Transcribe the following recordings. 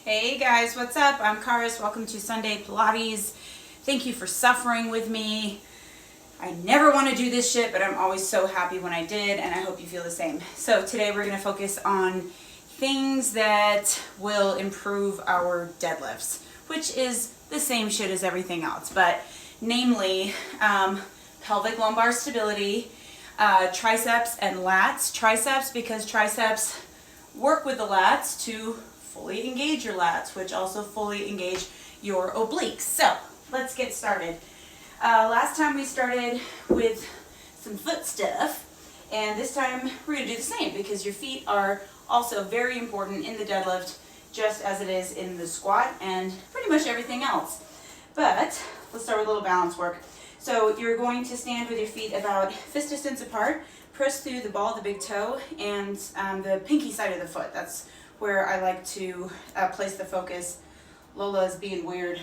Hey guys, what's up? I'm Karis. Welcome to Sunday Pilates. Thank you for suffering with me. I never want to do this shit, but I'm always so happy when I did, and I hope you feel the same. So today we're going to focus on things that will improve our deadlifts, which is the same shit as everything else, but namely pelvic lumbar stability, triceps and lats. Triceps because triceps work with the lats to fully engage your lats, which also fully engage your obliques. So let's get started. Last time we started with some foot stuff, and this time we're going to do the same because your feet are also very important in the deadlift, just as it is in the squat and pretty much everything else. But let's start with a little balance work. So you're going to stand with your feet about fist distance apart, press through the ball of the big toe and the pinky side of the foot. That's where I like to place the focus. Lola's being weird.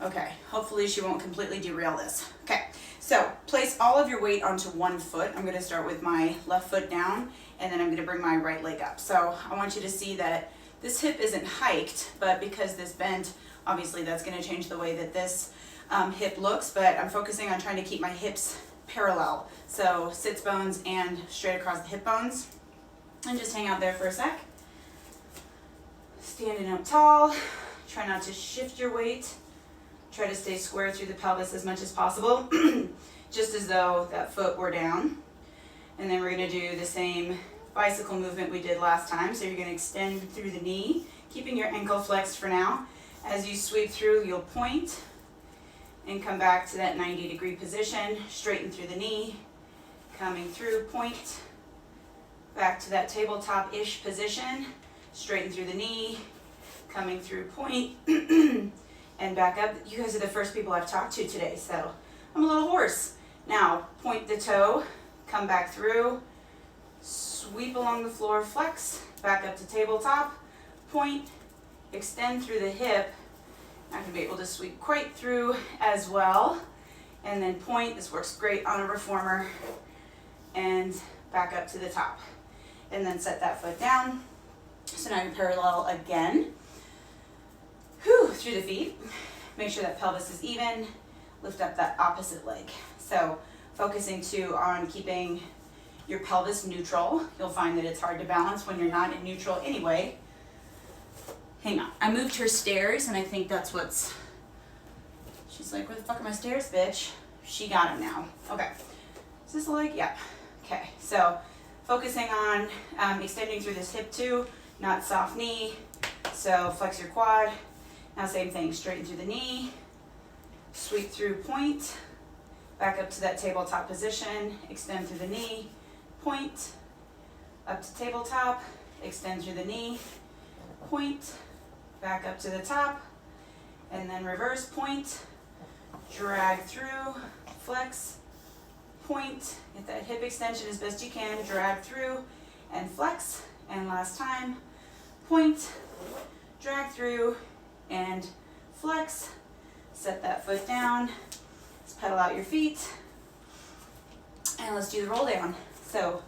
Okay, hopefully she won't completely derail this. Okay, so place all of your weight onto one foot. I'm going to start with my left foot down, and then I'm going to bring my right leg up. So I want you to see that this hip isn't hiked, but because this bent, obviously that's going to change the way that this hip looks, but I'm focusing on trying to keep my hips parallel. So sits bones and straight across the hip bones. And just hang out there for a sec. Standing up tall. Try not to shift your weight. Try to stay square through the pelvis as much as possible, just as though that foot were down. And then we're going to do the same bicycle movement we did last time. So you're going to extend through the knee, keeping your ankle flexed for now. As you sweep through, you'll point and come back to that 90-degree position, straighten through the knee, coming through, point, back to that tabletop-ish position, straighten through the knee, coming through, point, and back up. You guys are the first people I've talked to today, so I'm a little hoarse. Now, point the toe, come back through, sweep along the floor, flex, back up to tabletop, point, extend through the hip. I can be able to sweep quite through as well, and then point. This works great on a reformer, and back up to the top. And then set that foot down. So now you're parallel again. Through the feet. Make sure that pelvis is even. Lift up that opposite leg. So focusing too on keeping your pelvis neutral. You'll find that it's hard to balance when you're not in neutral anyway. Hang on. I moved her stairs, and I think that's what's... She's like, where the fuck are my stairs, bitch? She got them now. Okay. Is this a leg? Yeah. Okay. So focusing on extending through this hip too, not soft knee. So flex your quad. Now same thing, straighten through the knee, sweep through, point, back up to that tabletop position, extend through the knee, point, up to tabletop, extend through the knee, point, back up to the top, and then reverse, point, drag through, flex, point, get that hip extension as best you can, drag through, and flex, and last time, point, drag through, and flex, set that foot down, let's pedal out your feet, and let's do the roll down. So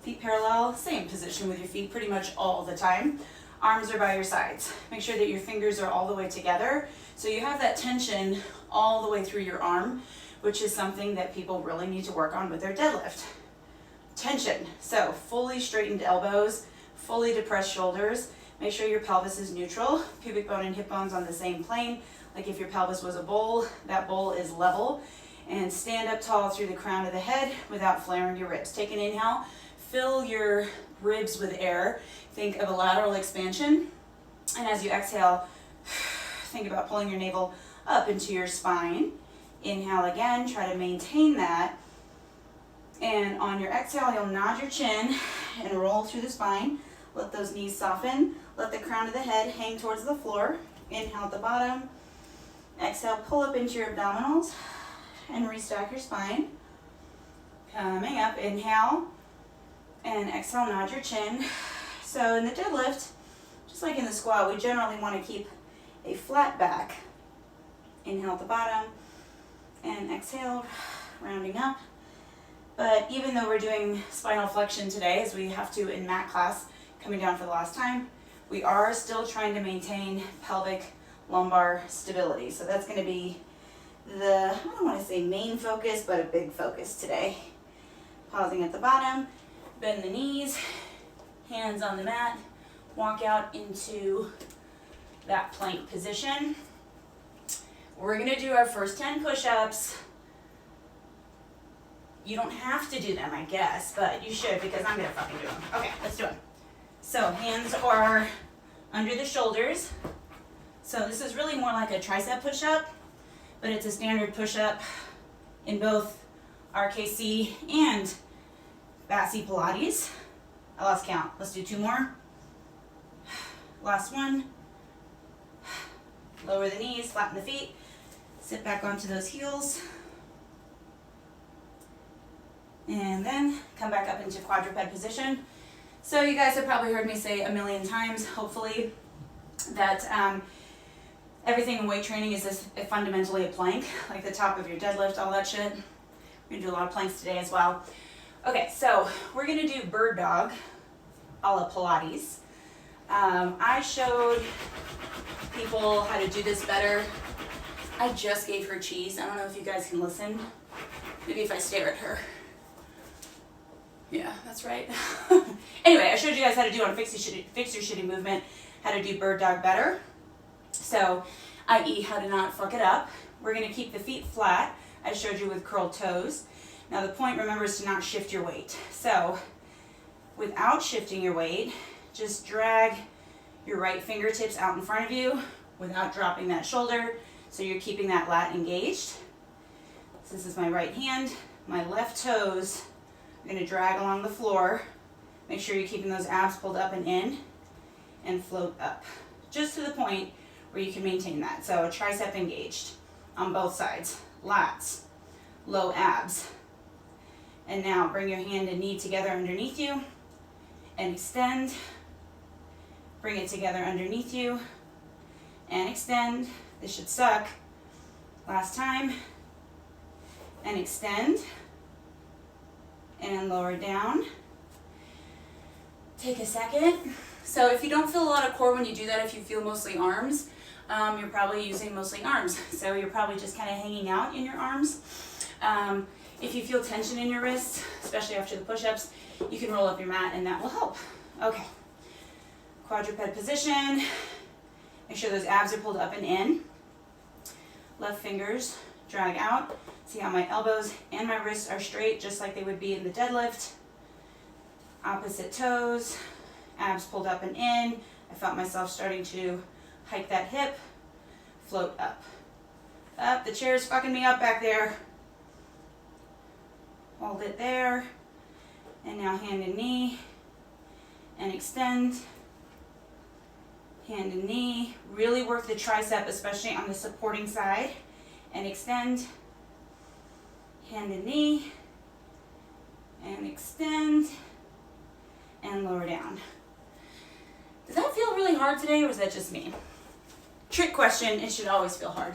feet parallel, same position with your feet pretty much all the time. Arms are by your sides. Make sure that your fingers are all the way together so you have that tension all the way through your arm, which is something that people really need to work on with their deadlift. Tension. So fully straightened elbows, fully depressed shoulders. Make sure your pelvis is neutral, pubic bone and hip bones on the same plane. Like if your pelvis was a bowl, that bowl is level. And stand up tall through the crown of the head without flaring your ribs. Take an inhale, fill your ribs with air. Think of a lateral expansion. And as you exhale, think about pulling your navel up into your spine. Inhale again, try to maintain that. And on your exhale, you'll nod your chin and roll through the spine. Let those knees soften. Let the crown of the head hang towards the floor. Inhale at the bottom. Exhale, pull up into your abdominals and restack your spine. Coming up, inhale. And exhale, nod your chin. So in the deadlift, just like in the squat, we generally want to keep a flat back. Inhale at the bottom. And exhale, rounding up. But even though we're doing spinal flexion today, as we have to in mat class, coming down for the last time, we are still trying to maintain pelvic lumbar stability. So that's going to be the, I don't want to say main focus, but a big focus today. Pausing at the bottom, bend the knees, hands on the mat, walk out into that plank position. We're going to do our first 10 push-ups. You don't have to do them, I guess, but you should, because I'm going to fucking do them. Okay, let's do it. So hands are under the shoulders. So this is really more like a tricep push-up, but it's a standard push-up in both RKC and Bassi Pilates. I lost count. Let's do 2 more. Last one. Lower the knees, flatten the feet, sit back onto those heels. And then come back up into quadruped position. So you guys have probably heard me say a million times, hopefully, that everything in weight training is fundamentally a plank, like the top of your deadlift, all that shit. We're gonna do a lot of planks today as well. Okay, so we're gonna do bird dog a la Pilates. I showed people how to do this better. I just gave her cheese. I don't know if you guys can listen. Maybe if I stare at her. Yeah, that's right. Anyway, I showed you guys how to do on Fix Your Shitty Movement, how to do bird dog better. So, i.e. how to not fuck it up. We're gonna keep the feet flat. I showed you with curled toes. Now the point, remember, is to not shift your weight. So, without shifting your weight, just drag your right fingertips out in front of you without dropping that shoulder. So you're keeping that lat engaged. So this is my right hand. My left toes, I'm gonna drag along the floor. Make sure you're keeping those abs pulled up and in, and float up. Just to the point where you can maintain that. So a tricep engaged on both sides. Lats, low abs. And now bring your hand and knee together underneath you and extend. Bring it together underneath you and extend. This should suck. Last time. And extend. And lower down. Take a second. So if you don't feel a lot of core when you do that, if you feel mostly arms, you're probably using mostly arms. So you're probably just kind of hanging out in your arms. If you feel tension in your wrists, especially after the push-ups, you can roll up your mat and that will help. Okay. Quadruped position. Make sure those abs are pulled up and in. Left fingers drag out. See how my elbows and my wrists are straight, just like they would be in the deadlift. Opposite toes, abs pulled up and in. I felt myself starting to hike that hip. Float up. Up, the chair's fucking me up back there. Hold it there. And now hand and knee. And extend. Hand and knee. Really work the tricep, especially on the supporting side. And extend. Hand and knee. And extend. And lower down. Does that feel really hard today, or is that just me? Trick question, it should always feel hard.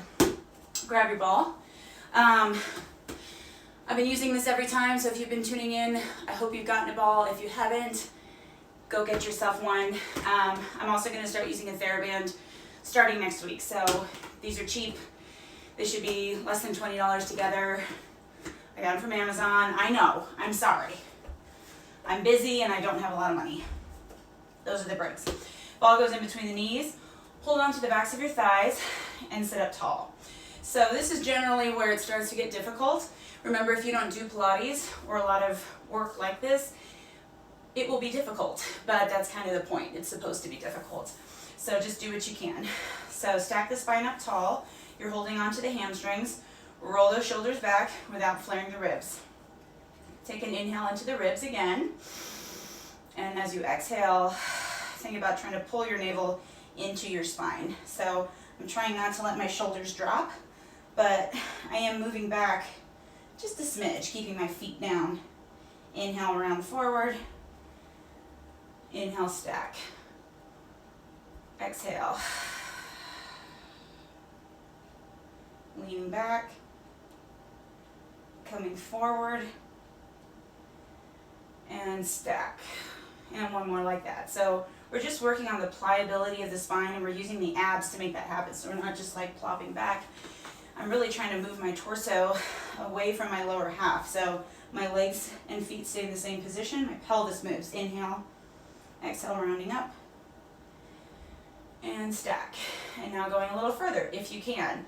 Grab your ball. I've been using this every time, so if you've been tuning in, I hope you've gotten a ball. If you haven't, go get yourself one. I'm also going to start using a TheraBand starting next week. So these are cheap. They should be less than $20 together. I got them from Amazon. I know, I'm sorry. I'm busy and I don't have a lot of money. Those are the breaks. Ball goes in between the knees. Hold on to the backs of your thighs and sit up tall. So this is generally where it starts to get difficult. Remember, if you don't do Pilates or a lot of work like this, it will be difficult, but that's kind of the point. It's supposed to be difficult. So just do what you can. So stack the spine up tall. You're holding onto the hamstrings. Roll those shoulders back without flaring the ribs. Take an inhale into the ribs again. And as you exhale, think about trying to pull your navel into your spine. So I'm trying not to let my shoulders drop, but I am moving back just a smidge, keeping my feet down. Inhale, round forward. Inhale, stack. Exhale. Lean back. Coming forward. And stack. And one more like that. So we're just working on the pliability of the spine, and we're using the abs to make that happen. So we're not just like plopping back. I'm really trying to move my torso away from my lower half. So my legs and feet stay in the same position. My pelvis moves. Inhale, exhale, rounding up, and stack. And now going a little further if you can.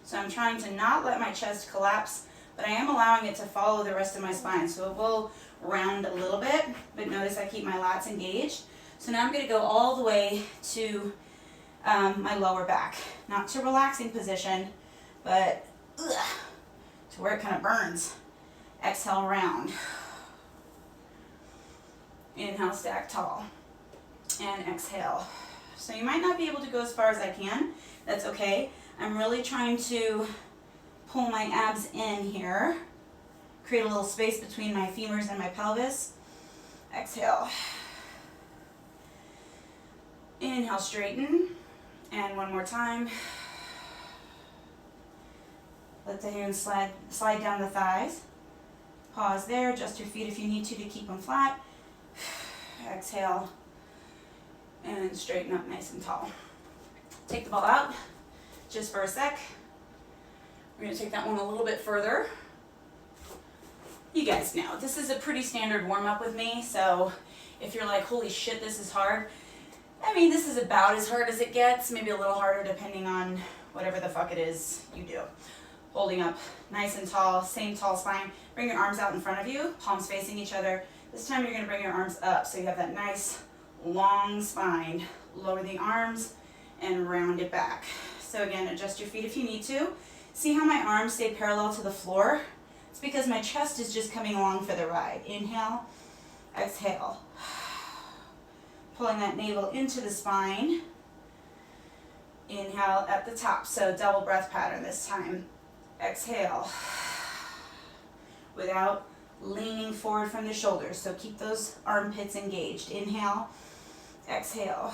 So I'm trying to not let my chest collapse, but I am allowing it to follow the rest of my spine. So it will round a little bit, but notice I keep my lats engaged. So now I'm going to go all the way to my lower back. Not to relaxing position, but to where it kind of burns. Exhale, round. Inhale, stack tall. And exhale. So you might not be able to go as far as I can. That's okay. I'm really trying to pull my abs in here. Create a little space between my femurs and my pelvis. Exhale. Inhale, straighten. And one more time. Let the hands slide down the thighs. Pause there. Adjust your feet if you need to keep them flat. Exhale. And straighten up nice and tall. Take the ball out just for a sec. We're going to take that one a little bit further. You guys know, this is a pretty standard warm-up with me, so if you're like, holy shit, this is hard, I mean, this is about as hard as it gets, maybe a little harder depending on whatever the fuck it is you do. Holding up nice and tall, same tall spine. Bring your arms out in front of you, palms facing each other. This time you're going to bring your arms up so you have that nice long spine. Lower the arms and round it back. So again, adjust your feet if you need to. See how my arms stay parallel to the floor? It's because my chest is just coming along for the ride. Inhale, exhale. Pulling that navel into the spine. Inhale at the top, so double breath pattern this time. Exhale. Without leaning forward from the shoulders, so keep those armpits engaged. Inhale, exhale.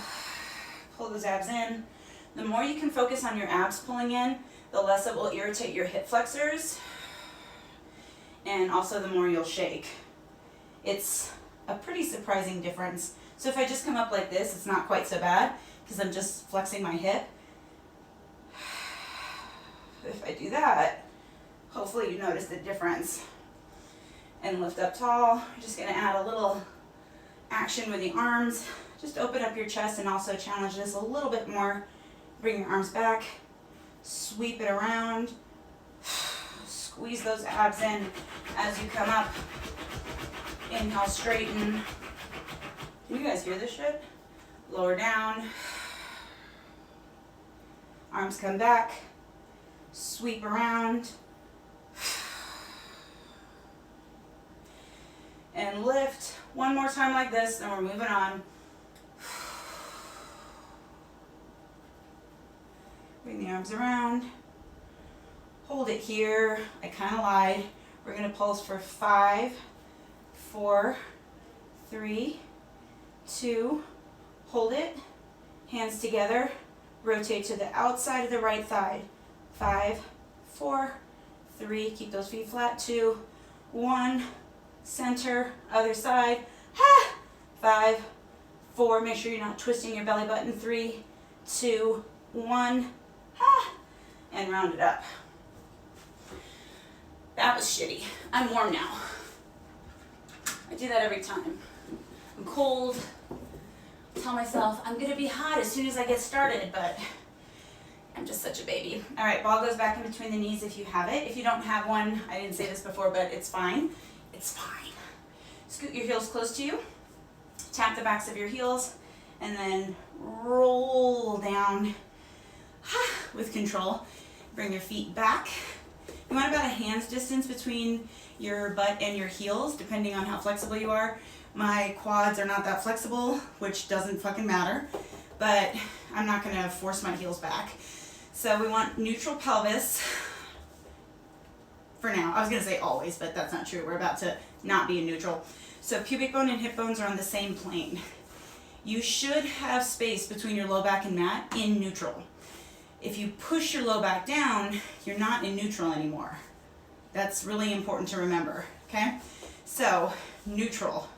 Pull those abs in. The more you can focus on your abs pulling in, the less it will irritate your hip flexors, and also the more you'll shake. It's a pretty surprising difference. So if I just come up like this, it's not quite so bad because I'm just flexing my hip. If I do that, hopefully you notice the difference. And lift up tall. You're just going to add a little action with the arms. Just open up your chest and also challenge this a little bit more. Bring your arms back. Sweep it around. Squeeze those abs in as you come up. Inhale, straighten. Can you guys hear this shit? Lower down. Arms come back. Sweep around. And lift. One more time like this, then we're moving on. Bring the arms around. Hold it here. I kind of lied. We're going to pulse for 5, 4, 3, 2. Hold it. Hands together. Rotate to the outside of the right thigh. 5, 4, 3. Keep those feet flat. 2, 1. Center. Other side. 5, 4. Make sure you're not twisting your belly button. 3, 2, 1. And round it up. That was shitty. I'm warm now. I do that every time. I'm cold. I tell myself I'm gonna be hot as soon as I get started, but I'm just such a baby. All right, ball goes back in between the knees if you have it. If you don't have one, I didn't say this before, but it's fine. It's fine. Scoot your heels close to you. Tap the backs of your heels, and then roll down with control. Bring your feet back. You want about a hand's distance between your butt and your heels, depending on how flexible you are. My quads are not that flexible, which doesn't fucking matter, but I'm not gonna force my heels back. So we want neutral pelvis for now. I was gonna say always, but that's not true. We're about to not be in neutral. So pubic bone and hip bones are on the same plane. You should have space between your low back and mat in neutral. If you push your low back down, you're not in neutral anymore. That's really important to remember, okay? So, neutral.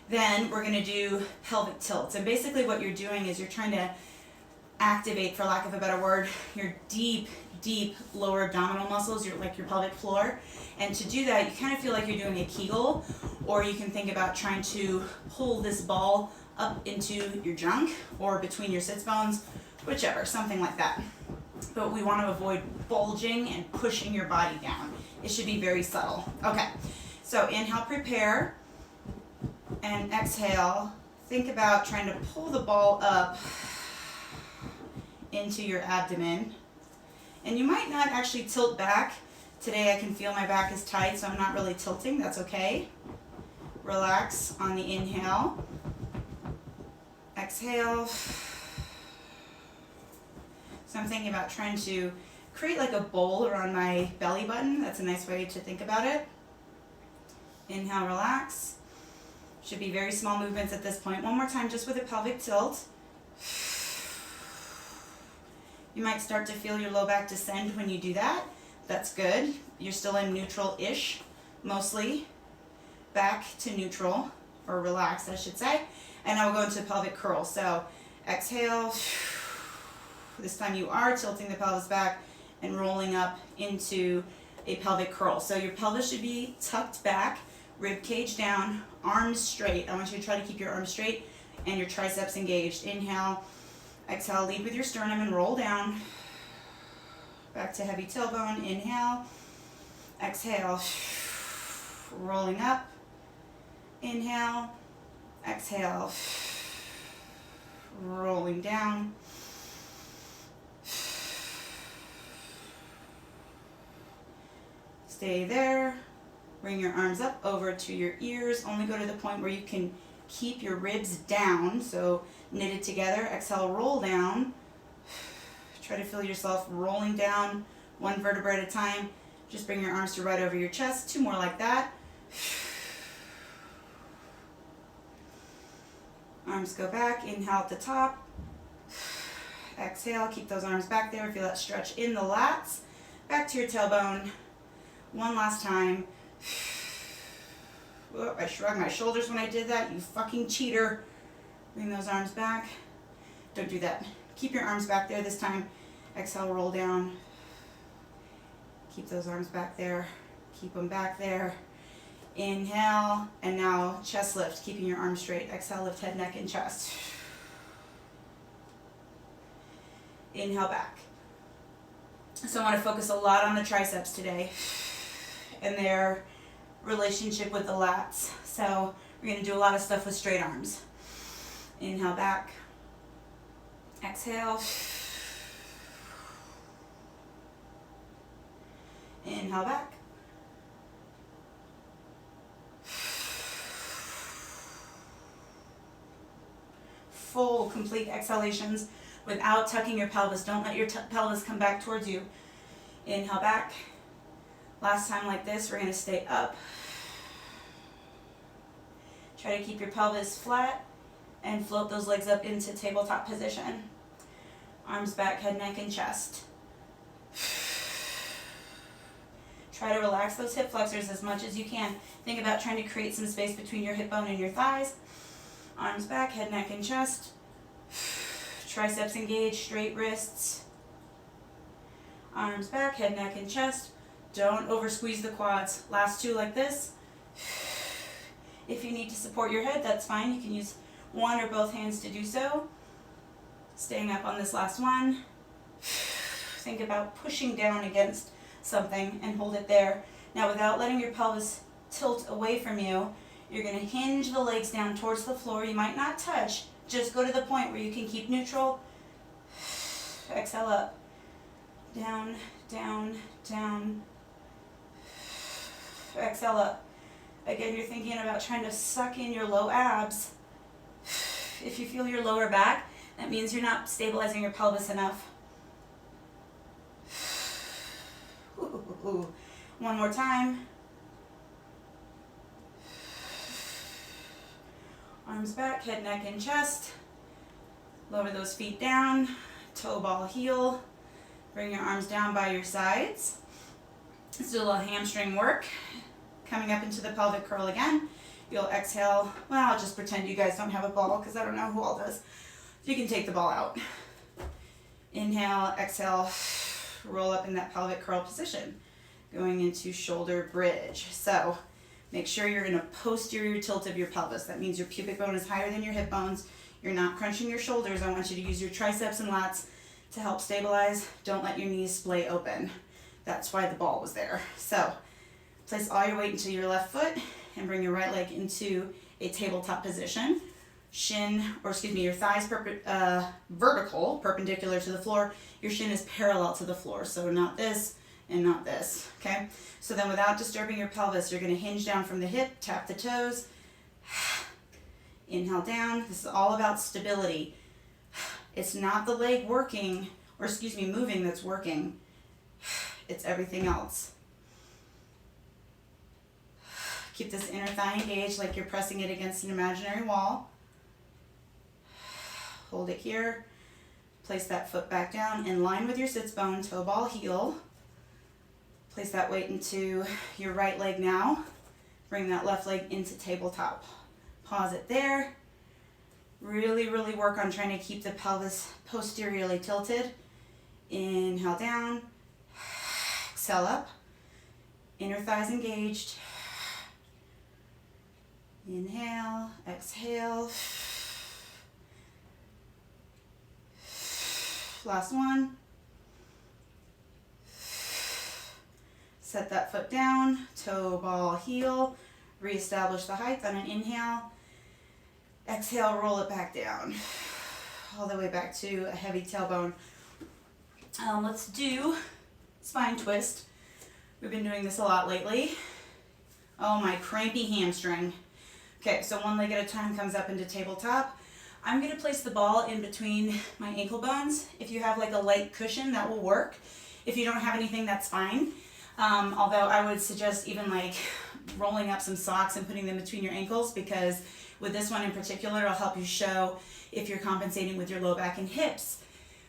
Then we're gonna do pelvic tilts. And basically what you're doing is you're trying to activate, for lack of a better word, your deep lower abdominal muscles, your pelvic floor. And to do that, you kind of feel like you're doing a Kegel, or you can think about trying to pull this ball up into your junk or between your sits bones, whichever, something like that. But we want to avoid bulging and pushing your body down. It should be very subtle. Okay, so inhale, prepare, and exhale. Think about trying to pull the ball up into your abdomen. And you might not actually tilt back. Today I can feel my back is tight, so I'm not really tilting. That's okay. Relax on the inhale. Exhale. So I'm thinking about trying to create like a bowl around my belly button. That's a nice way to think about it. Inhale, relax. Should be very small movements at this point. One more time, just with a pelvic tilt. You might start to feel your low back descend when you do that. That's good. You're still in neutral-ish, mostly. Back to neutral, or relaxed, I should say. And now we'll go into pelvic curl. So exhale. This time you are tilting the pelvis back and rolling up into a pelvic curl. So your pelvis should be tucked back, rib cage down, arms straight. I want you to try to keep your arms straight and your triceps engaged. Inhale, exhale, lead with your sternum and roll down. Back to heavy tailbone. Inhale, exhale, rolling up. Inhale, exhale, rolling down. Stay there. Bring your arms up over to your ears. Only go to the point where you can keep your ribs down, so knitted together. Exhale, roll down. Try to feel yourself rolling down one vertebra at a time. Just bring your arms to right over your chest. 2 more like that. Arms go back. Inhale at the top. Exhale, keep those arms back there. Feel that stretch in the lats. Back to your tailbone. One last time. Oh, I shrugged my shoulders when I did that. You fucking cheater. Bring those arms back. Don't do that. Keep your arms back there this time. Exhale, roll down. Keep those arms back there. Keep them back there. Inhale, and now chest lift, keeping your arms straight. Exhale, lift head, neck, and chest. Inhale back. So I want to focus a lot on the triceps today and their relationship with the lats. So we're going to do a lot of stuff with straight arms. Inhale back. Exhale. Inhale back. Full, complete exhalations without tucking your pelvis. Don't let your pelvis come back towards you. Inhale back. Last time like this, we're going to stay up. Try to keep your pelvis flat and float those legs up into tabletop position. Arms back, head, neck, and chest. Try to relax those hip flexors as much as you can. Think about trying to create some space between your hip bone and your thighs. Arms back, head, neck, and chest. Triceps engaged, straight wrists. Arms back, head, neck, and chest. Don't over squeeze the quads. Last 2 like this. If you need to support your head, that's fine. You can use one or both hands to do so. Staying up on this last one. Think about pushing down against something and hold it there. Now, without letting your pelvis tilt away from you, you're going to hinge the legs down towards the floor. You might not touch. Just go to the point where you can keep neutral. Exhale up. Down, down, down. Exhale up. Again, you're thinking about trying to suck in your low abs. If you feel your lower back, that means you're not stabilizing your pelvis enough. One more time. Arms back, head, neck, and chest. Lower those feet down. Toe ball heel. Bring your arms down by your sides. Let's do a little hamstring work. Coming up into the pelvic curl again. You'll exhale. Well, I'll just pretend you guys don't have a ball because I don't know who all does. You can take the ball out. Inhale, exhale, roll up in that pelvic curl position. Going into shoulder bridge. So make sure you're in a posterior tilt of your pelvis. That means your pubic bone is higher than your hip bones. You're not crunching your shoulders. I want you to use your triceps and lats to help stabilize. Don't let your knees splay open. That's why the ball was there. So place all your weight into your left foot and bring your right leg into a tabletop position. Your thighs vertical, perpendicular to the floor. Your shin is parallel to the floor. So not this and not this, okay? So then without disturbing your pelvis, you're gonna hinge down from the hip, tap the toes. Inhale down. This is all about stability. It's not the leg moving that's working. It's everything else. Keep this inner thigh engaged like you're pressing it against an imaginary wall. Hold it here. Place that foot back down in line with your sits bone, toe ball, heel. Place that weight into your right leg now. Bring that left leg into tabletop. Pause it there. Really, really work on trying to keep the pelvis posteriorly tilted. Inhale down. Exhale up. Inner thighs engaged. Inhale, exhale. Last one. Set that foot down, toe, ball, heel. Reestablish the height on an inhale. Exhale, roll it back down. All the way back to a heavy tailbone. Let's do spine twist. We've been doing this a lot lately. Oh, my crampy hamstring. Okay, so one leg at a time comes up into tabletop. I'm gonna place the ball in between my ankle bones. If you have like a light cushion, that will work. If you don't have anything, that's fine. Although I would suggest even like rolling up some socks and putting them between your ankles, because with this one in particular, it'll help you show if you're compensating with your low back and hips,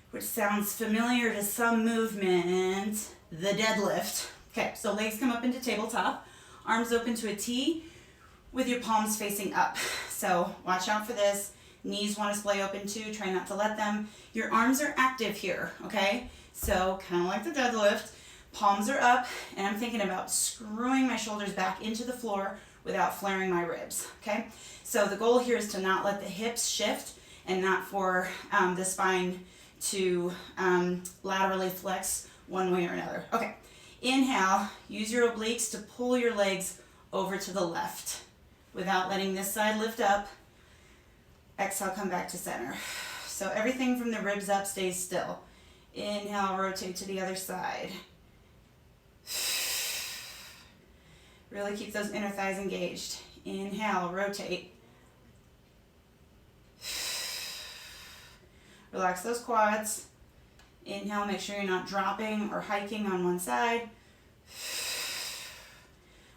which sounds familiar to some movement, the deadlift. Okay, so legs come up into tabletop, arms open to a T with your palms facing up. So watch out for this. Knees want to splay open too, try not to let them. Your arms are active here, okay? So kind of like the deadlift, palms are up, and I'm thinking about screwing my shoulders back into the floor without flaring my ribs, okay? So the goal here is to not let the hips shift and not for the spine to laterally flex one way or another. Okay, inhale, use your obliques to pull your legs over to the left without letting this side lift up. Exhale, come back to center. So everything from the ribs up stays still. Inhale, rotate to the other side. Really keep those inner thighs engaged. Inhale, rotate. Relax those quads. Inhale, make sure you're not dropping or hiking on one side.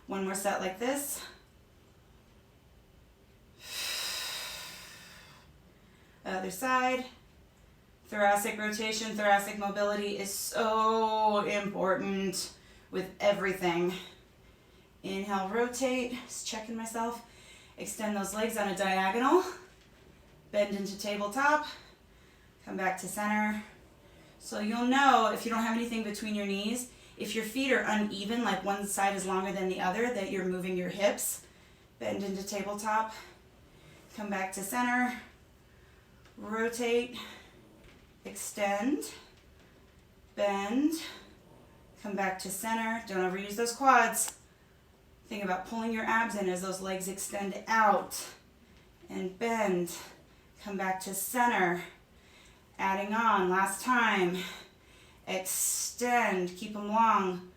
One more set like this. Other side. Thoracic rotation, thoracic mobility is so important with everything. Inhale, rotate. Just checking myself. Extend those legs on a diagonal. Bend into tabletop. Come back to center. So you'll know if you don't have anything between your knees, if your feet are uneven, like one side is longer than the other, that you're moving your hips. Bend into tabletop. Come back to center. Rotate. Extend. Bend. Come back to center. Don't overuse those quads. Think about pulling your abs in as those legs extend out. And bend. Come back to center. Adding on, last time. Extend, keep them long.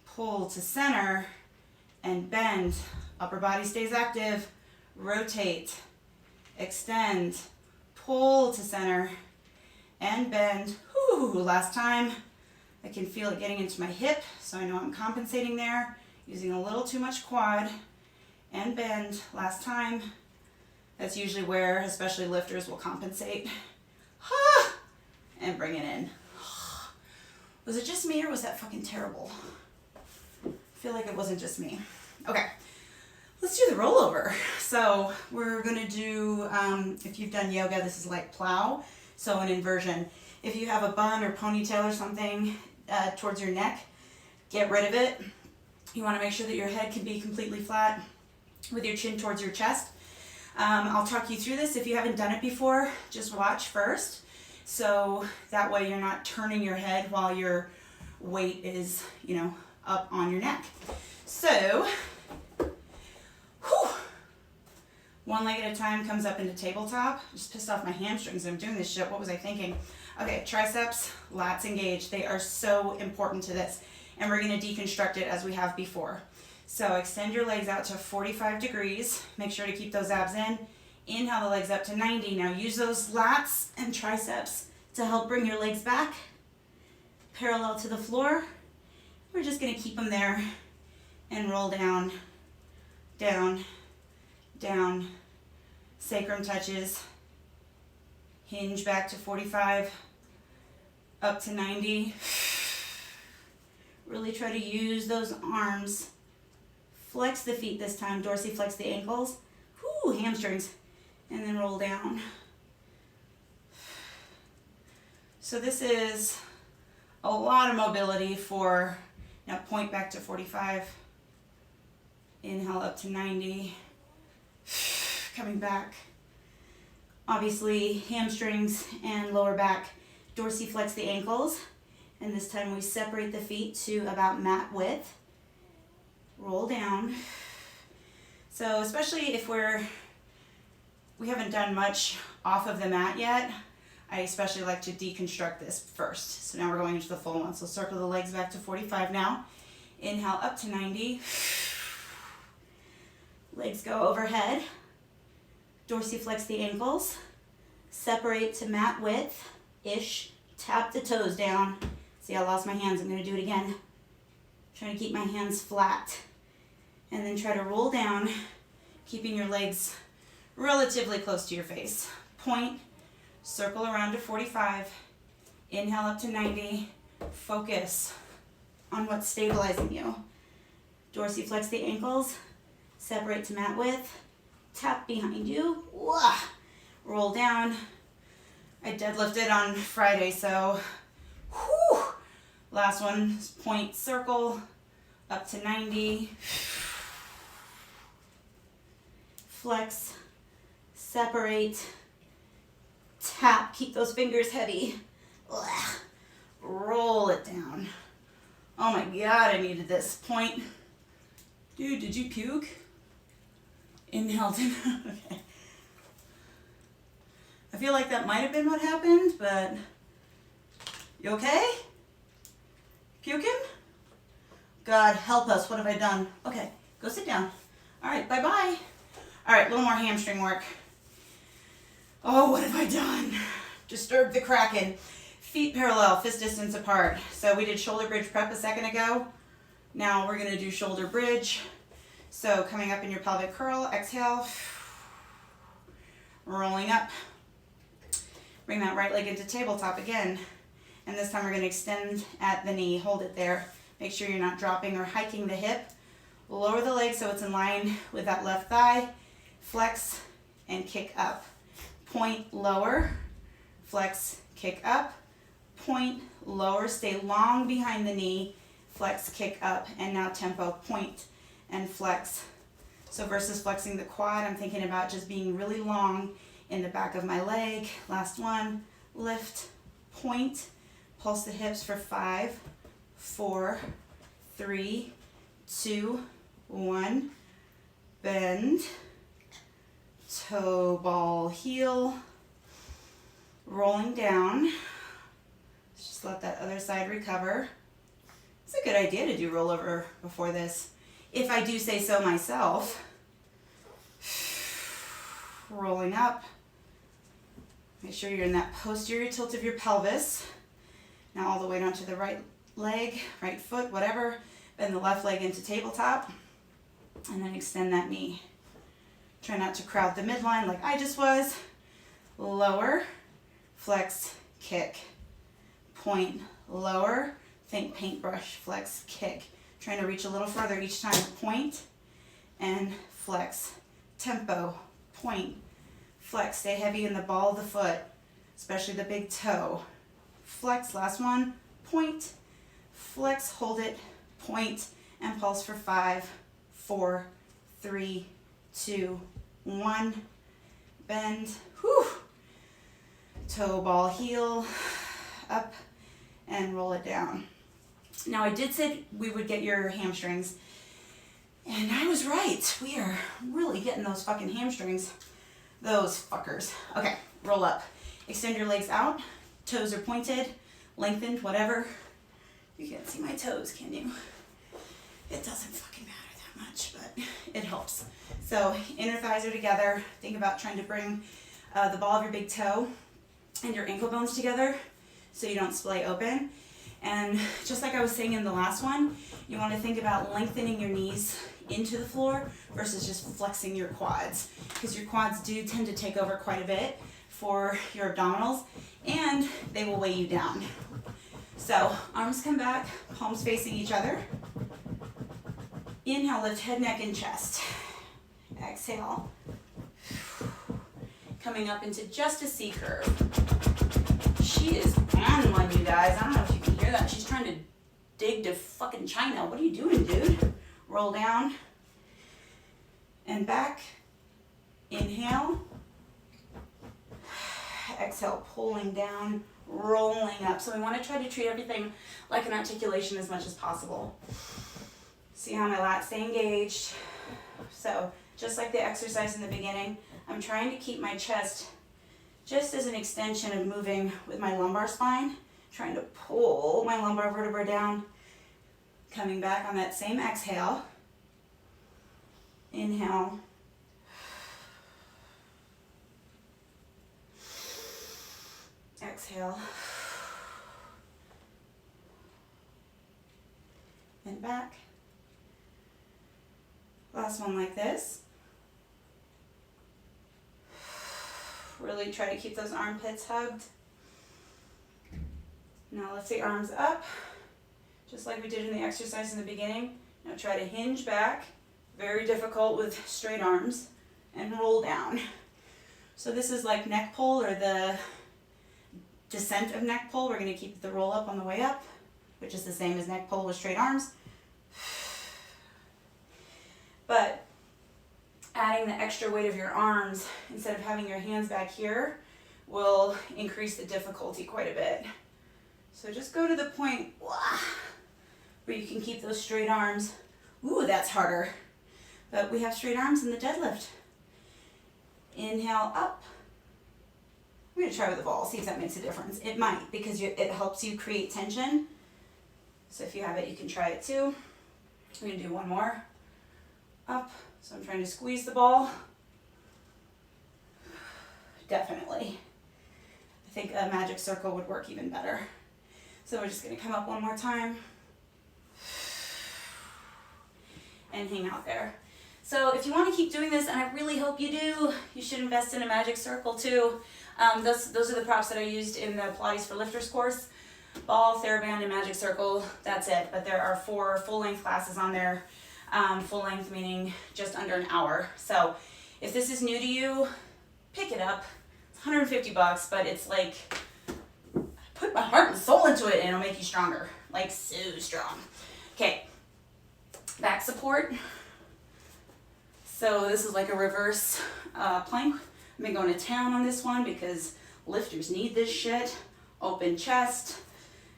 Pull to center and bend. Upper body stays active. Rotate. Extend. Pull to center and bend. Whew, last time. I can feel it getting into my hip, so I know I'm compensating there. Using a little too much quad and bend. Last time. That's usually where, especially lifters, will compensate. And bring it in. Was it just me or was that fucking terrible? I feel like it wasn't just me. Okay, Let's do the rollover. So we're gonna do, if you've done yoga, this is like plow, so an inversion. If you have a bun or ponytail or something towards your neck, get rid of it. You wanna make sure that your head can be completely flat with your chin towards your chest. I'll talk you through this. If you haven't done it before, just watch first. So that way you're not turning your head while your weight is, up on your neck. So, one leg at a time comes up into tabletop. Just pissed off my hamstrings. I'm doing this shit. What was I thinking? Okay, triceps, lats engaged. They are so important to this. And we're going to deconstruct it as we have before. So extend your legs out to 45 degrees. Make sure to keep those abs in. Inhale the legs up to 90. Now use those lats and triceps to help bring your legs back parallel to the floor. We're just going to keep them there and roll down, down, down. Sacrum touches. Hinge back to 45, up to 90. Really try to use those arms. Flex the feet this time, dorsiflex the ankles. Whoo, hamstrings. And then roll down. So this is a lot of mobility for, now point back to 45. Inhale up to 90. Coming back. Obviously, hamstrings and lower back. Dorsiflex the ankles. And this time we separate the feet to about mat width. Roll down. So especially if we haven't done much off of the mat yet, I especially like to deconstruct this first. So now we're going into the full one. So circle the legs back to 45 now. Inhale up to 90. Legs go overhead. Dorsiflex the ankles. Separate to mat width-ish. Tap the toes down. See, I lost my hands. I'm going to do it again. Trying to keep my hands flat. And then try to roll down, keeping your legs relatively close to your face. Point, circle around to 45. Inhale up to 90. Focus on what's stabilizing you. Dorsiflex the ankles. Separate to mat width. Tap behind you. Wah. Roll down. I deadlifted on Friday, so whew. Last one, point, circle, up to 90. Flex, separate, tap, keep those fingers heavy. Ugh. Roll it down. Oh my God, I needed this. Point. Dude, did you puke? Inhale to, okay. I feel like that might have been what happened, but you okay? Puking? God help us, what have I done? Okay, go sit down. All right, bye-bye. All right, a little more hamstring work. Oh, what have I done? Disturbed the Kraken. Feet parallel, fist distance apart. So we did shoulder bridge prep a second ago. Now we're gonna do shoulder bridge. So coming up in your pelvic curl, exhale. Rolling up. Bring that right leg into tabletop again. And this time we're gonna extend at the knee, hold it there. Make sure you're not dropping or hiking the hip. Lower the leg so it's in line with that left thigh. Flex and kick up. Point, lower, flex, kick up. Point, lower, stay long behind the knee. Flex, kick up, and now tempo, point and flex. So versus flexing the quad, I'm thinking about just being really long in the back of my leg. Last one, lift, point, pulse the hips for 5, 4, 3, 2, 1, bend, toe ball heel, rolling down. Let's just let that other side recover. It's a good idea to do rollover before this, if I do say so myself. Rolling up. Make sure you're in that posterior tilt of your pelvis. Now all the way down to the right leg, right foot, whatever. Bend the left leg into tabletop. And then extend that knee. Try not to crowd the midline like I just was. Lower, flex, kick. Point, lower. Think paintbrush, flex, kick. Trying to reach a little further each time. Point and flex, tempo, point, flex, stay heavy in the ball of the foot, especially the big toe, flex, last one, point, flex, hold it, point, and pulse for 5, 4, 3, 2, 1, bend, whew, toe, ball, heel, up, and roll it down. Now I did say we would get your hamstrings, and I was right. We are really getting those fucking hamstrings. Those fuckers. Okay, roll up. Extend your legs out. Toes are pointed, lengthened, whatever. You can't see my toes, can you? It doesn't fucking matter that much, but it helps. So inner thighs are together. Think about trying to bring the ball of your big toe and your ankle bones together so you don't splay open. And just like I was saying in the last one, you want to think about lengthening your knees into the floor versus just flexing your quads, because your quads do tend to take over quite a bit for your abdominals and they will weigh you down. So arms come back, palms facing each other. Inhale, lift head, neck, and chest. Exhale. Coming up into just a C curve. She is on one, you guys. I don't know if you can hear that. She's trying to dig to fucking China. What are you doing, dude? Roll down and back. Inhale. Exhale, pulling down, rolling up. So we want to try to treat everything like an articulation as much as possible. See how my lats stay engaged. So just like the exercise in the beginning, I'm trying to keep my chest just as an extension of moving with my lumbar spine, trying to pull my lumbar vertebra down, coming back on that same exhale. Inhale. Exhale. And back. Last one like this. Really try to keep those armpits hugged. Now lift the arms up, just like we did in the exercise in the beginning. Now try to hinge back, very difficult with straight arms, and roll down. So this is like neck pull, or the descent of neck pull. We're going to keep the roll up on the way up, which is the same as neck pull with straight arms. But adding the extra weight of your arms instead of having your hands back here will increase the difficulty quite a bit. So just go to the point where you can keep those straight arms. Ooh, that's harder. But we have straight arms in the deadlift. Inhale up. We're going to try with the ball, see if that makes a difference. It might, because it helps you create tension. So if you have it, you can try it too. We're going to do one more. Up. So I'm trying to squeeze the ball. Definitely. I think a magic circle would work even better. So we're just going to come up one more time. And hang out there. So if you want to keep doing this, and I really hope you do, you should invest in a magic circle too. Those are the props that I used in the Pilates for Lifters course. Ball, TheraBand, and magic circle, that's it. But there are 4 full-length classes on there. Full length meaning just under an hour. So if this is new to you, pick it up. It's $150, but it's like, put my heart and soul into it and it'll make you stronger. Like so strong. Okay, back support. So this is like a reverse plank. I've been going to town on this one because lifters need this shit. Open chest,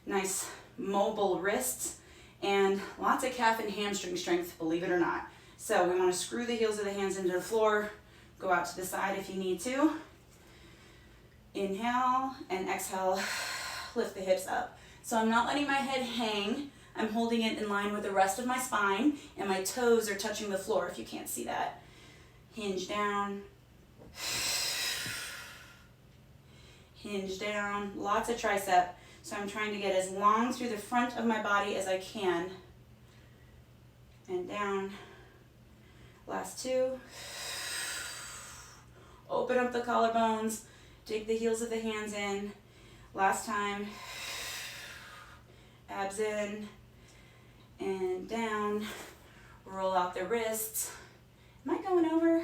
nice mobile wrists, and lots of calf and hamstring strength, believe it or not. So we want to screw the heels of the hands into the floor, go out to the side if you need to. Inhale and exhale, lift the hips up. So I'm not letting my head hang, I'm holding it in line with the rest of my spine, and my toes are touching the floor if you can't see that. Hinge down. Hinge down, lots of tricep. So I'm trying to get as long through the front of my body as I can. And down. Last 2. Open up the collarbones. Dig the heels of the hands in. Last time. Abs in. And down. Roll out the wrists. Am I going over?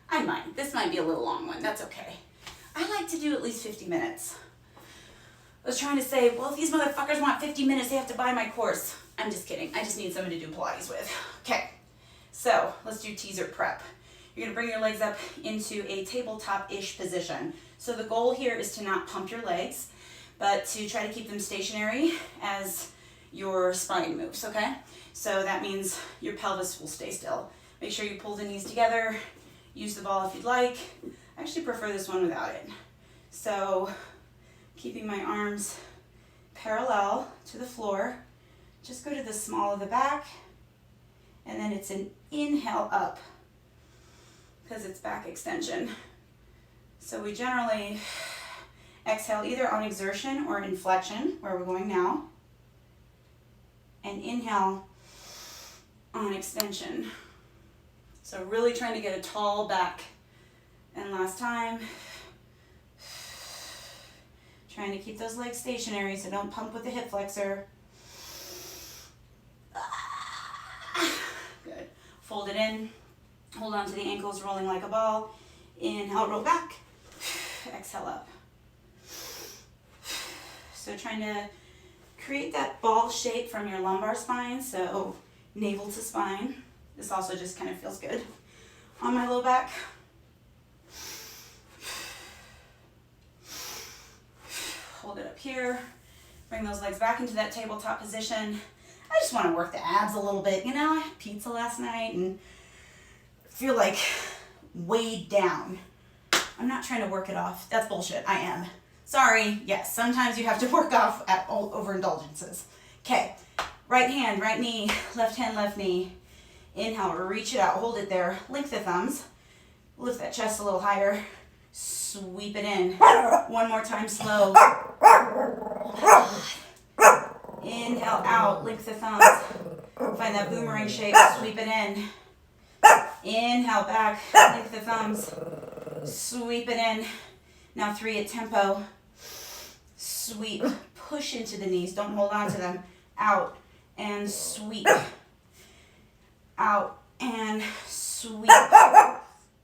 I might. This might be a little long one. That's okay. I like to do at least 50 minutes. I was trying to say, well, if these motherfuckers want 50 minutes, they have to buy my course. I'm just kidding. I just need someone to do Pilates with. Okay, so let's do teaser prep. You're gonna bring your legs up into a tabletop-ish position. So the goal here is to not pump your legs, but to try to keep them stationary as your spine moves, okay? So that means your pelvis will stay still. Make sure you pull the knees together. Use the ball if you'd like. I actually prefer this one without it. So keeping my arms parallel to the floor, just go to the small of the back, and then it's an inhale up because it's back extension. So we generally exhale either on exertion or inflection, where we're going now, and inhale on extension. So really trying to get a tall back. And last time, trying to keep those legs stationary, so don't pump with the hip flexor. Good. Fold it in, hold on to the ankles, rolling like a ball. Inhale, roll back. Exhale up. So trying to create that ball shape from your lumbar spine, so navel to spine. This also just kind of feels good on my low back. Hold it up here. Bring those legs back into that tabletop position. I just want to work the abs a little bit. You know, I had pizza last night and feel like weighed down. I'm not trying to work it off. That's bullshit. I am. Sorry. Yes, sometimes you have to work off at overindulgences. Okay. Right hand, right knee, left hand, left knee. Inhale, reach it out, hold it there. Link the thumbs. Lift that chest a little higher. Sweep it in. One more time, slow. Inhale out, link the thumbs. Find that boomerang shape, sweep it in. Inhale back, link the thumbs. Sweep it in. Now 3 at tempo. Sweep, push into the knees, don't hold on to them. Out and sweep. Out and sweep.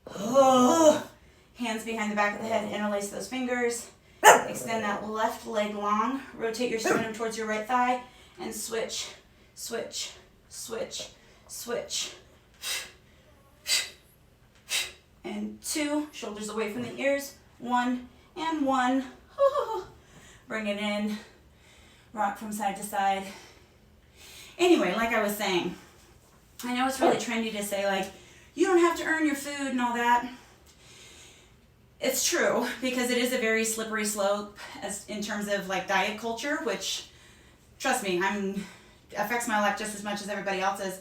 Oh. Hands behind the back of the head, interlace those fingers. Extend that left leg long. Rotate your sternum towards your right thigh and switch, switch, switch, switch. And 2, shoulders away from the ears. 1 and 1. Bring it in. Rock from side to side. Anyway, like I was saying, I know it's really trendy to say, like, you don't have to earn your food and all that. It's true, because it is a very slippery slope as in terms of like diet culture, which, trust me, affects my life just as much as everybody else's.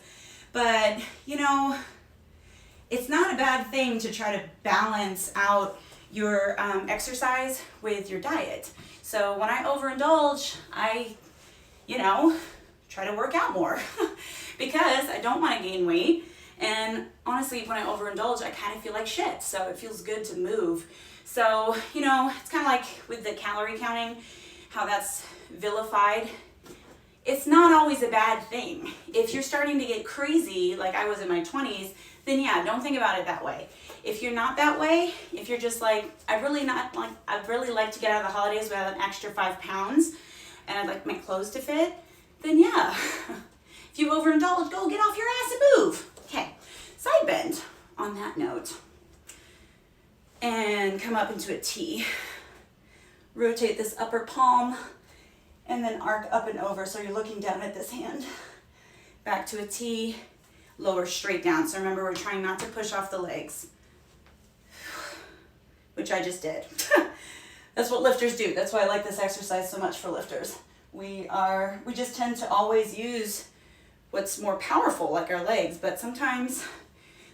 But, you know, it's not a bad thing to try to balance out your exercise with your diet. So when I overindulge, I, try to work out more because I don't want to gain weight. And honestly, when I overindulge, I kind of feel like shit. So it feels good to move. So, it's kind of like with the calorie counting, how that's vilified. It's not always a bad thing. If you're starting to get crazy, like I was in my 20s, then yeah, don't think about it that way. If you're not that way, if you're just like, I'd really like to get out of the holidays without an extra 5 pounds, and I'd like my clothes to fit, then yeah. If you overindulge, go get off your ass and move. Okay, side bend on that note. And come up into a T. Rotate this upper palm and then arc up and over. So you're looking down at this hand. Back to a T, lower straight down. So remember, we're trying not to push off the legs, which I just did. That's what lifters do. That's why I like this exercise so much for lifters. We just tend to always use what's more powerful, like our legs, but sometimes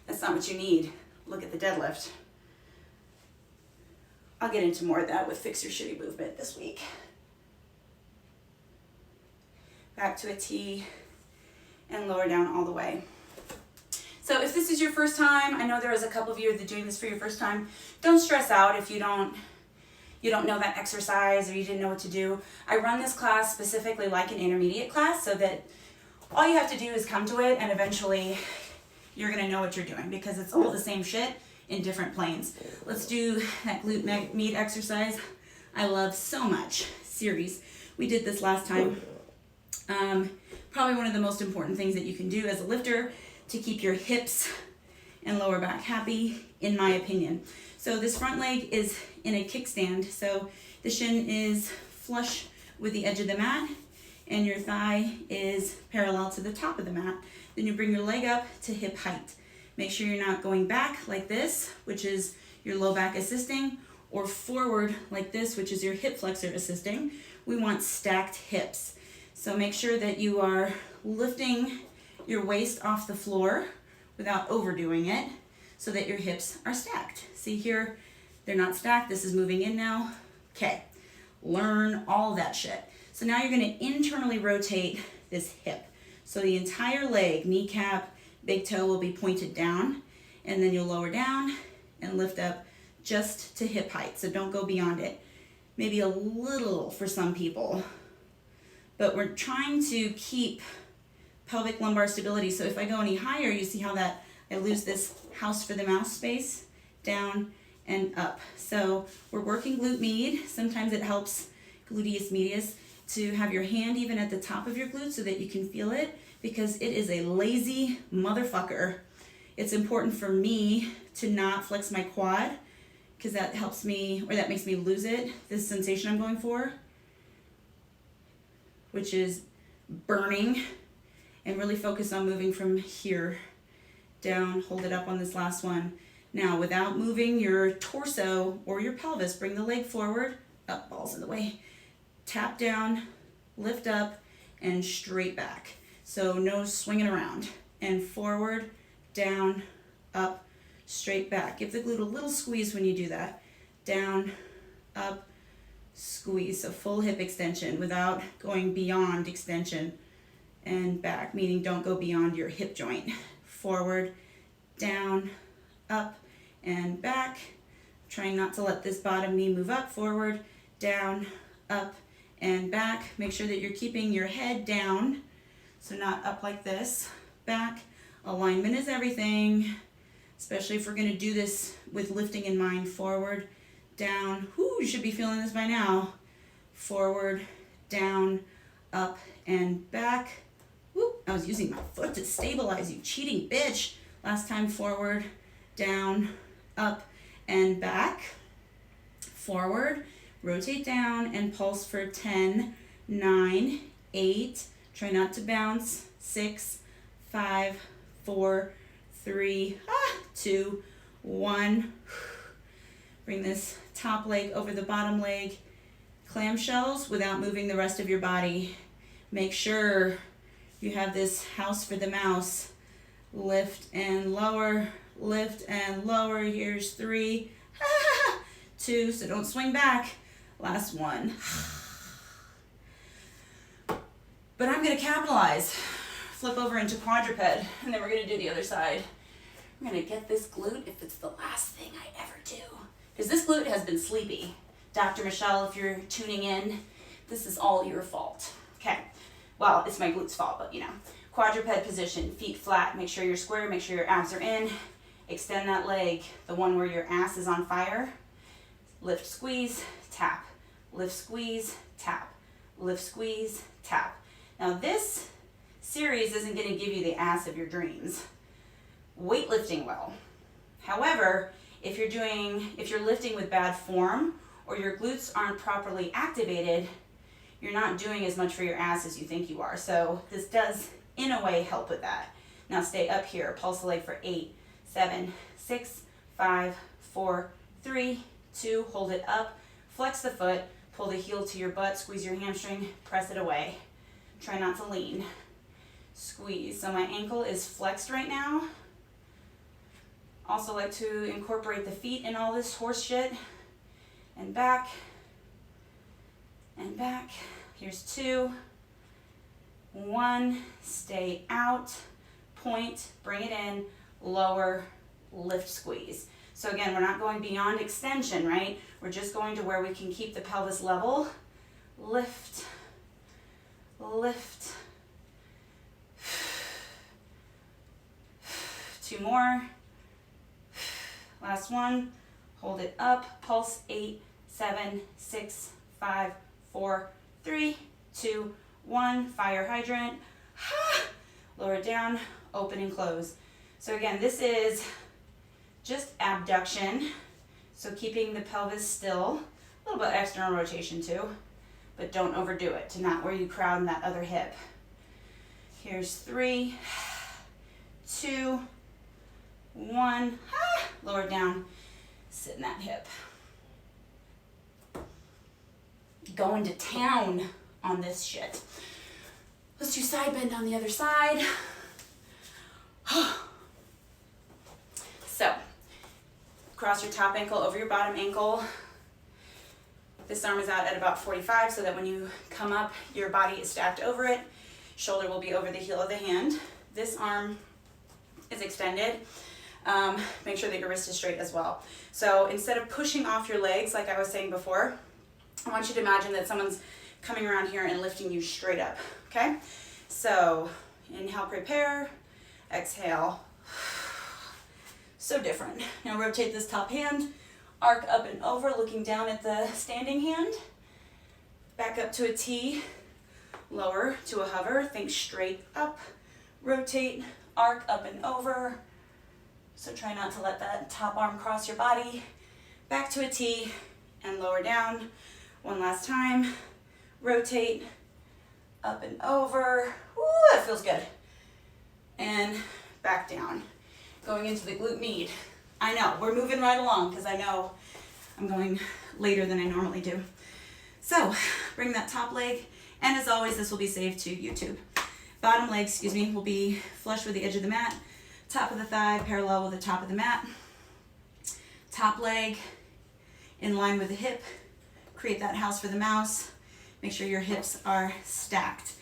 that's not what you need. Look at the deadlift. I'll get into more of that with Fix Your Shitty Movement this week. Back to a T and lower down all the way. So if this is your first time, I know there is a couple of you that are doing this for your first time, don't stress out if you don't know that exercise or you didn't know what to do. I run this class specifically like an intermediate class so that all you have to do is come to it and eventually you're gonna know what you're doing because it's all the same shit in different planes. Let's do that glute med exercise I love so much series. We did this last time. Probably one of the most important things that you can do as a lifter to keep your hips and lower back happy, in my opinion. So this front leg is in a kickstand. So the shin is flush with the edge of the mat and your thigh is parallel to the top of the mat. Then you bring your leg up to hip height. Make sure you're not going back like this, which is your low back assisting, or forward like this, which is your hip flexor assisting. We want stacked hips. So make sure that you are lifting your waist off the floor without overdoing it so that your hips are stacked. See here, they're not stacked. This is moving in now. Okay, learn all that shit. So now you're gonna internally rotate this hip. So the entire leg, kneecap, big toe will be pointed down, and then you'll lower down and lift up just to hip height. So don't go beyond it. Maybe a little for some people, but we're trying to keep pelvic lumbar stability. So if I go any higher, you see how that I lose this house for the mouse space, down and up. So we're working glute med. Sometimes it helps gluteus medius to have your hand even at the top of your glute so that you can feel it, because it is a lazy motherfucker. It's important for me to not flex my quad because that helps me, or that makes me lose it, this sensation I'm going for, which is burning, and really focus on moving from here down, hold it up on this last one. Now, without moving your torso or your pelvis, bring the leg forward, up, balls in the way, tap down, lift up, and straight back. So no swinging around, and forward, down, up, straight back. Give the glute a little squeeze when you do that. Down, up, squeeze. So full hip extension without going beyond extension, and back, meaning don't go beyond your hip joint. Forward, down, up, and back. Trying not to let this bottom knee move up. Forward, down, up, and back. Make sure that you're keeping your head down, so not up like this. Back. Alignment is everything, especially if we're going to do this with lifting in mind. Forward, down. Whoo, you should be feeling this by now. Forward, down, up, and back. Whoop, I was using my foot to stabilize, you cheating bitch. Last time. Forward, down, up, and back. Forward, rotate down and pulse for 10, 9, 8. Try not to bounce. 6, 5, 4, 3, 2, 1. Bring this top leg over the bottom leg. Clamshells without moving the rest of your body. Make sure you have this house for the mouse. Lift and lower, lift and lower. Here's 3, 2, so don't swing back. Last one. But I'm gonna capitalize. Flip over into quadruped, and then we're gonna do the other side. I'm gonna get this glute if it's the last thing I ever do. Because this glute has been sleepy. Dr. Michelle, if you're tuning in, this is all your fault. Okay, well, it's my glute's fault, but you know. Quadruped position, feet flat, make sure you're square, make sure your abs are in. Extend that leg, the one where your ass is on fire. Lift, squeeze, tap. Lift, squeeze, tap. Lift, squeeze, tap. Now this series isn't going to give you the ass of your dreams. Weightlifting will. However, if you're lifting with bad form or your glutes aren't properly activated, you're not doing as much for your ass as you think you are. So this does, in a way, help with that. Now stay up here. Pulse the leg for 8, 7, 6, 5, 4, 3, 2. Hold it up. Flex the foot. Pull the heel to your butt. Squeeze your hamstring. Press it away. Try not to lean. Squeeze. So my ankle is flexed right now. Also like to incorporate the feet in all this horse shit. And back. And back. Here's 2. 1. Stay out. Point. Bring it in. Lower. Lift, squeeze. So again, we're not going beyond extension, right? We're just going to where we can keep the pelvis level. Lift. Lift. 2 more. Last one. Hold it up. Pulse. 8, 7, 6, 5, 4, 3, 2, 1. Fire hydrant. Lower it down, open and close. So again, this is just abduction. So keeping the pelvis still, a little bit external rotation too, but don't overdo it to not where you crowd in that other hip. Here's 3, 2, 1. Lower it down, sit in that hip. Going to town on this shit. Let's do side bend on the other side. So, cross your top ankle over your bottom ankle. This arm is out at about 45 so that when you come up, your body is stacked over it. Shoulder will be over the heel of the hand. This arm is extended. Make sure that your wrist is straight as well. So instead of pushing off your legs, like I was saying before, I want you to imagine that someone's coming around here and lifting you straight up, okay? So inhale, prepare, exhale. So different. Now rotate this top hand, arc up and over, looking down at the standing hand. Back up to a T, lower to a hover, think straight up, rotate, arc up and over. So try not to let that top arm cross your body. Back to a T and lower down. One last time. Rotate, up and over. Woo, that feels good. And back down. Going into the glute med. I know, we're moving right along because I know I'm going later than I normally do. So, bring that top leg, and as always, this will be saved to YouTube. Bottom leg, will be flush with the edge of the mat. Top of the thigh parallel with the top of the mat. Top leg in line with the hip. Create that house for the mouse. Make sure your hips are stacked.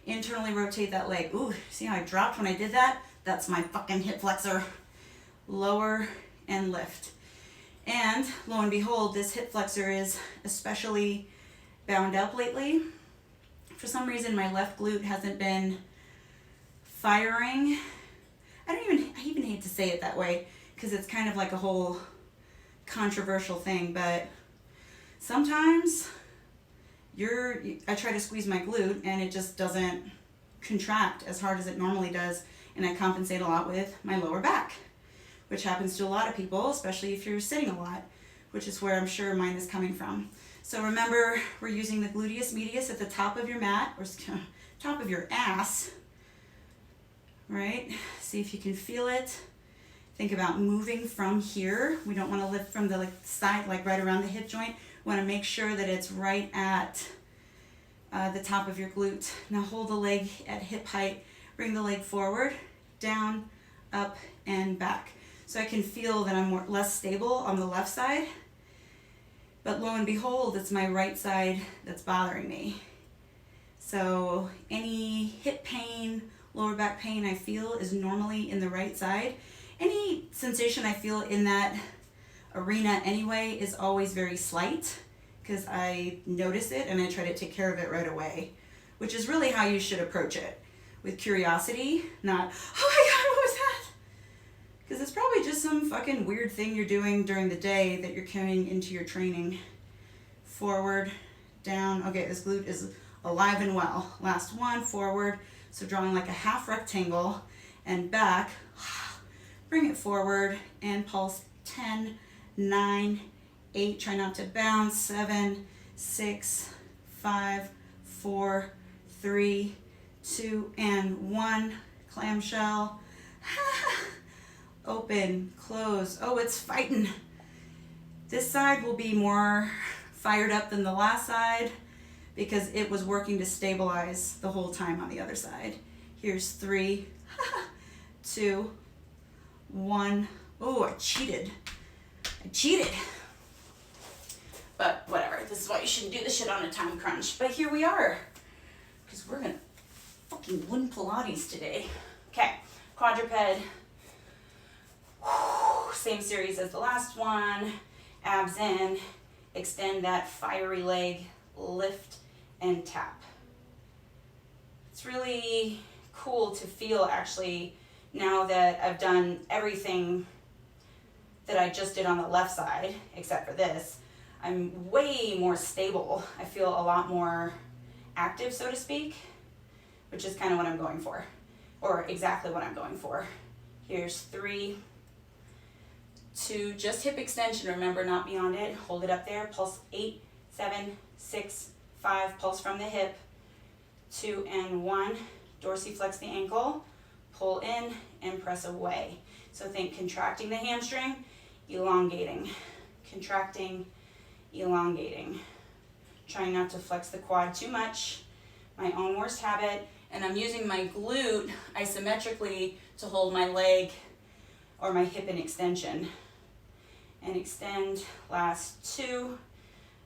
Internally rotate that leg. Ooh, see how I dropped when I did that? That's my fucking hip flexor. Lower and lift. And lo and behold, this hip flexor is especially bound up lately. For some reason, my left glute hasn't been firing. I even hate to say it that way because it's kind of like a whole controversial thing, but sometimes I try to squeeze my glute and it just doesn't contract as hard as it normally does, and I compensate a lot with my lower back, which happens to a lot of people, especially if you're sitting a lot, which is where I'm sure mine is coming from. So remember, we're using the gluteus medius at the top of your mat, or top of your ass, right? See if you can feel it. Think about moving from here. We don't want to lift from the side, like right around the hip joint. We want to make sure that it's right at the top of your glute. Now hold the leg at hip height. Bring the leg forward, down, up, and back. So I can feel that I'm less stable on the left side. But lo and behold, it's my right side that's bothering me. So any hip pain, lower back pain I feel is normally in the right side. Any sensation I feel in that arena anyway is always very slight because I notice it and I try to take care of it right away, which is really how you should approach it. With curiosity, not, oh my God, what was that? Because it's probably just some fucking weird thing you're doing during the day that you're carrying into your training. Forward, down. Okay, this glute is alive and well. Last one, forward. So drawing like a half rectangle and back. Bring it forward and pulse 10, 9, 8. Try not to bounce. 7, 6, 5, 4, 3, 2, and 1. Clamshell. Open, close. Oh, it's fighting. This side will be more fired up than the last side because it was working to stabilize the whole time on the other side. Here's 3, 2, 1. Oh, I cheated. But whatever. This is why you shouldn't do this shit on a time crunch. But here we are. Because we're going to fucking win Pilates today. Okay, quadruped. Same series as the last one. Abs in. Extend that fiery leg. Lift and tap. It's really cool to feel actually now that I've done everything that I just did on the left side, except for this, I'm way more stable. I feel a lot more active, so to speak, which is kind of what I'm going for, or exactly what I'm going for. Here's 3, 2, just hip extension, remember, not beyond it. Hold it up there, pulse 8, 7, 6, 5, pulse from the hip, 2 and 1, dorsiflex the ankle, pull in and press away. So think contracting the hamstring, elongating, contracting, elongating. Trying not to flex the quad too much, my own worst habit, and I'm using my glute isometrically to hold my leg or my hip in extension. And extend, last 2.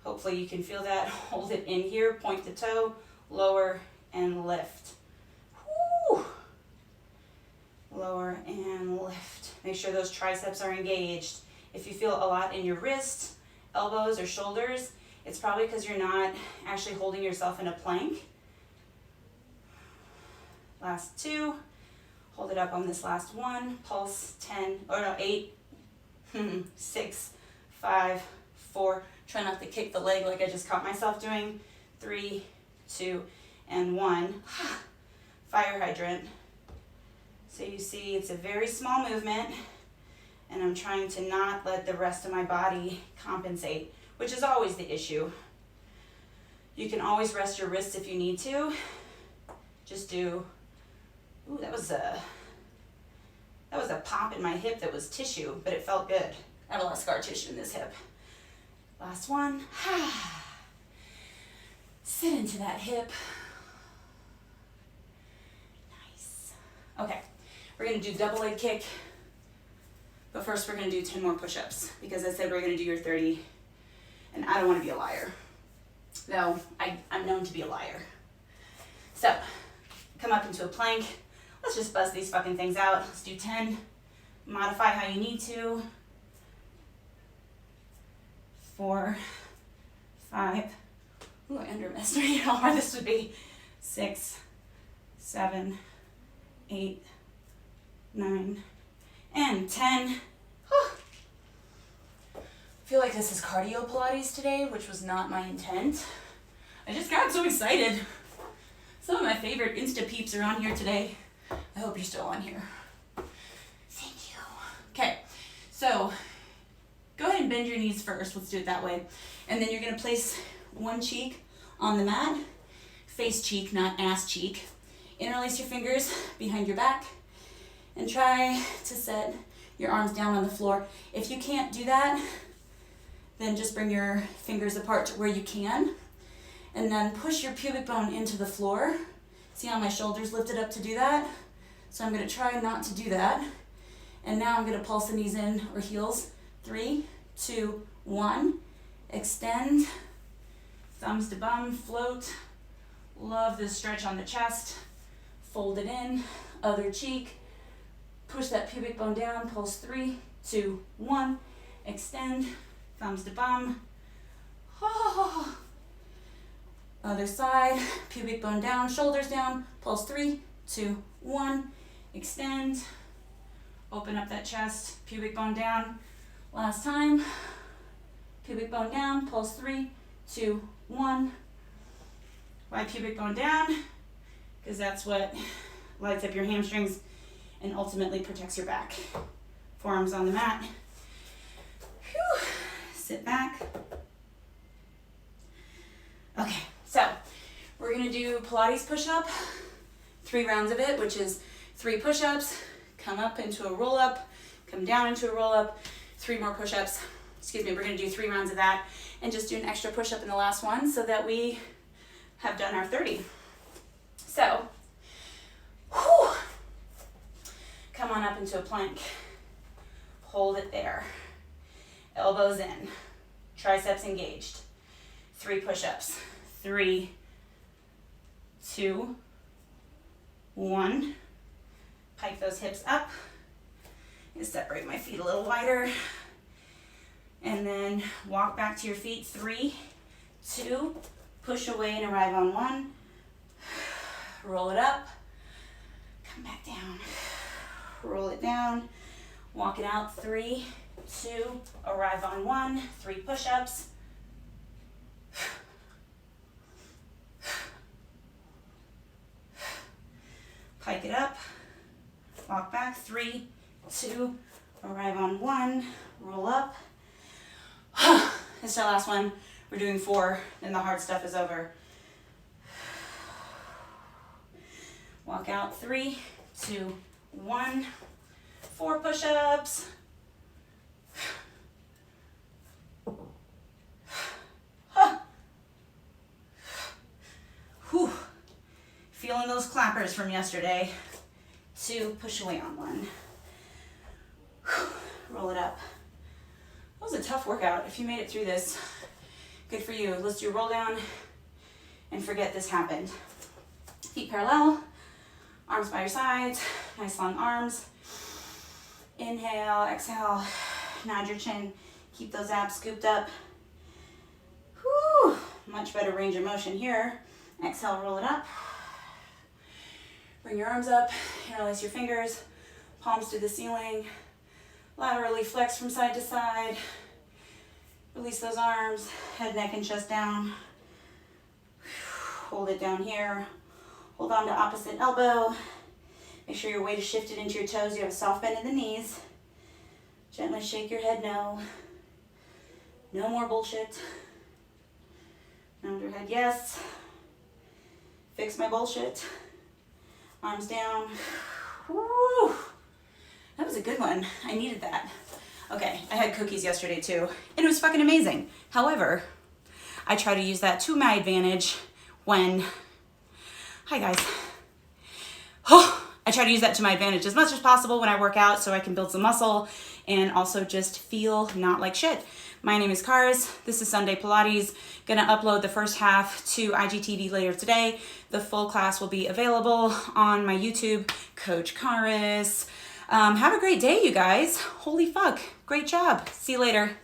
Hopefully you can feel that. Hold it in here, point the toe, lower and lift. Woo! Lower and lift. Make sure those triceps are engaged. If you feel a lot in your wrists, elbows, or shoulders, it's probably because you're not actually holding yourself in a plank. Last 2. Hold it up on this last one. Pulse 10, or no, 8, 6, 5, 4. Try not to kick the leg like I just caught myself doing. 3, 2, and 1. Fire hydrant. So you see it's a very small movement, and I'm trying to not let the rest of my body compensate, which is always the issue. You can always rest your wrists if you need to. Just do, ooh, that was a pop in my hip that was tissue, but it felt good. I have a lot of scar tissue in this hip. Last one. Sit into that hip. Nice. Okay, we're gonna do double leg kick, but first we're gonna do 10 more push-ups because I said we're gonna do your 30, and I don't wanna be a liar. Though, I'm known to be a liar. So, come up into a plank. Let's just buzz these fucking things out. Let's do 10. Modify how you need to. 4, 5. Ooh, I underestimated how hard this would be. 6, 7, 8, 9, and 10. Whew. I feel like this is cardio Pilates today, which was not my intent. I just got so excited. Some of my favorite Insta peeps are on here today. I hope you're still on here. Thank you. Okay, so go ahead and bend your knees first. Let's do it that way. And then you're gonna place one cheek on the mat, face cheek, not ass cheek. Interlace your fingers behind your back and try to set your arms down on the floor. If you can't do that, then just bring your fingers apart to where you can. And then push your pubic bone into the floor. See how my shoulders lifted up to do that? So I'm gonna try not to do that. And now I'm gonna pulse the knees in or heels. 3, 2, 1. Extend. Thumbs to bum, float. Love this stretch on the chest. Fold it in, other cheek. Push that pubic bone down, pulse 3, 2, 1. Extend, thumbs to bum. Oh. Other side, pubic bone down, shoulders down, pulse 3, 2, 1. Extend, open up that chest, pubic bone down. Last time, pubic bone down, pulse 3, 2, 1. Why pubic bone down? Because that's what lights up your hamstrings and ultimately protects your back. Forearms on the mat. Whew. Sit back. Okay, so we're gonna do Pilates push-up, 3 rounds of it, which is 3 push-ups, come up into a roll-up, come down into a roll-up, 3 more push-ups. Excuse me, we're gonna do 3 rounds of that and just do an extra push-up in the last one so that we have done our 30. So, whew, come on up into a plank. Hold it there. Elbows in, triceps engaged. 3 push-ups. 3, 2, 1. Pike those hips up. I'm gonna separate my feet a little wider. And then walk back to your feet. 3, 2, push away and arrive on 1. Roll it up. Come back down. roll it down, walk it out, 3, 2, arrive on 1, 3 push-ups. Pike it up, walk back, 3, 2, arrive on 1, roll up. This is our last one. We're doing 4, then the hard stuff is over. Walk out, 3, 2, 1, 4 push-ups. Whew. Feeling those clappers from yesterday. 2, push away on 1. Roll it up. That was a tough workout. If you made it through this, good for you. Let's do roll down and forget this happened. Feet parallel, arms by your sides, nice long arms. Inhale, exhale, nod your chin, keep those abs scooped up. Whew, much better range of motion here. Exhale, roll it up. Bring your arms up, interlace your fingers, palms to the ceiling. Laterally flex from side to side. Release those arms, head, neck, and chest down. Hold it down here. Hold on to opposite elbow. Make sure your weight is shifted into your toes. You have a soft bend in the knees. Gently shake your head no. No more bullshit. Nod your head yes. Fix my bullshit. Arms down. Woo! That was a good one. I needed that. Okay, I had cookies yesterday too, and it was fucking amazing. However, I try to use that to my advantage when, hi guys. I try to use that to my advantage as much as possible when I work out so I can build some muscle and also just feel not like shit. My name is Kars. This is Sunday Pilates. Gonna upload the first half to IGTV later today. The full class will be available on my YouTube, Coach Kars. Have a great day, you guys. Holy fuck. Great job. See you later.